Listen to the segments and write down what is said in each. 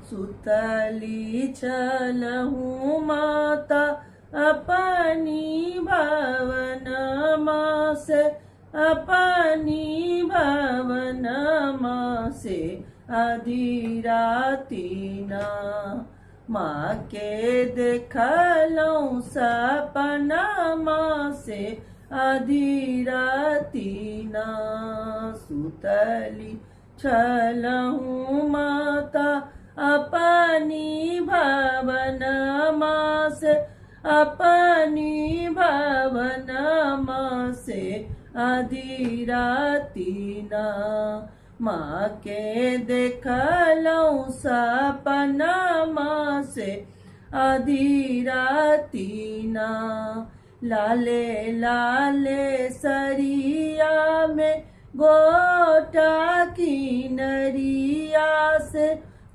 सुतली चलहूँ माता अपनी भावनमा से, अपनी भावनमा से आधी रातीना। माँ के देखलौं सपनमा से आधी रातीना। सुतली चलहूँ माता अपनी भावनमा से, अपनी भावनमा से आधी रातीना। माँ के देखलौं सपनमा से आधी रातीना। लाले लाले सरिया में गोटा की नरिया से,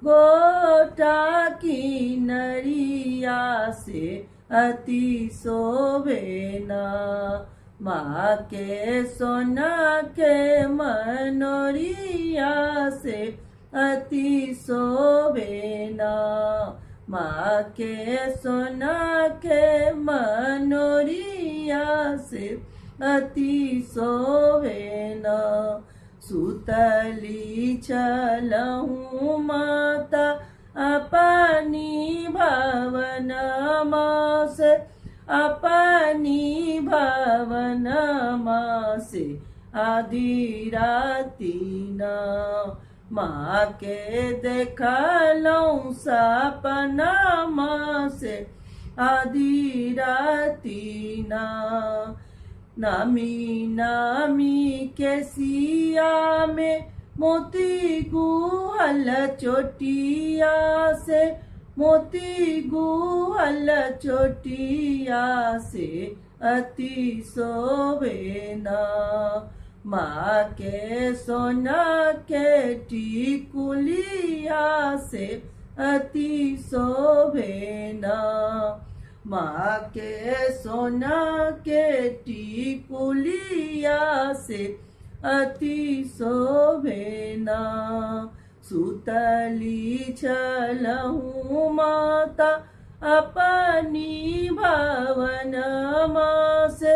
गोटा की नरिया से अति शोभेना। माँ के सोना के मनोरिया से अति शोभेना। माँ के सोना के मनोरिया से अति शोभेना। सुतली चलहूँ माता अपनी भावनमा से, अपनी भावनमा से आधी रातीना। माँ के देखलौं सपनमा से आधी रातीना। नामी नामी के सिया में मोती गुहल चोटिया से, मोती गुहल चोटिया से अति शोभेना। माँ के सोना के टिकुलिया से अति शोभेना। माँ के सोना के टिकुलिया से अति शोभेना। सुतली चलहूँ माता अपनी भावनमा से,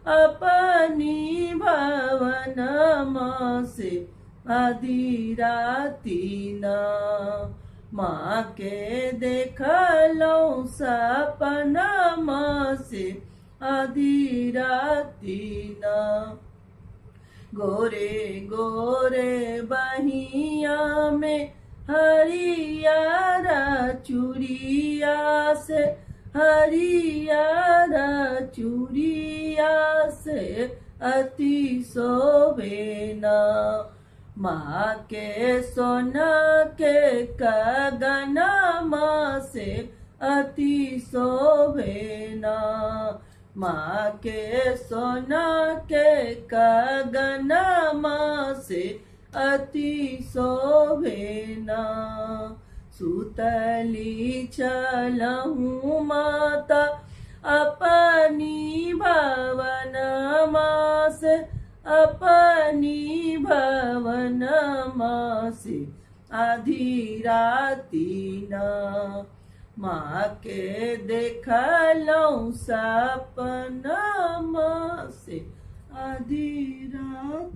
अपनी भावनमा से आधी रातीना। माँ के देखलौं सपनमा से आधी रातीना। गोरे गोरे बहिया में हरियारा चूड़िया से, हरियारा चूड़िया से अति शोभेना। माँ के सोना के कंगनमा से अति शोभेना। माँ के सोना के कंगनमा से अति शोभेना। सुतली चलहूँ माता अपनी भावनमा से, अपनी भावनमा से आधी रातीना। माँ के देखलौं सपनमा से आधी रात।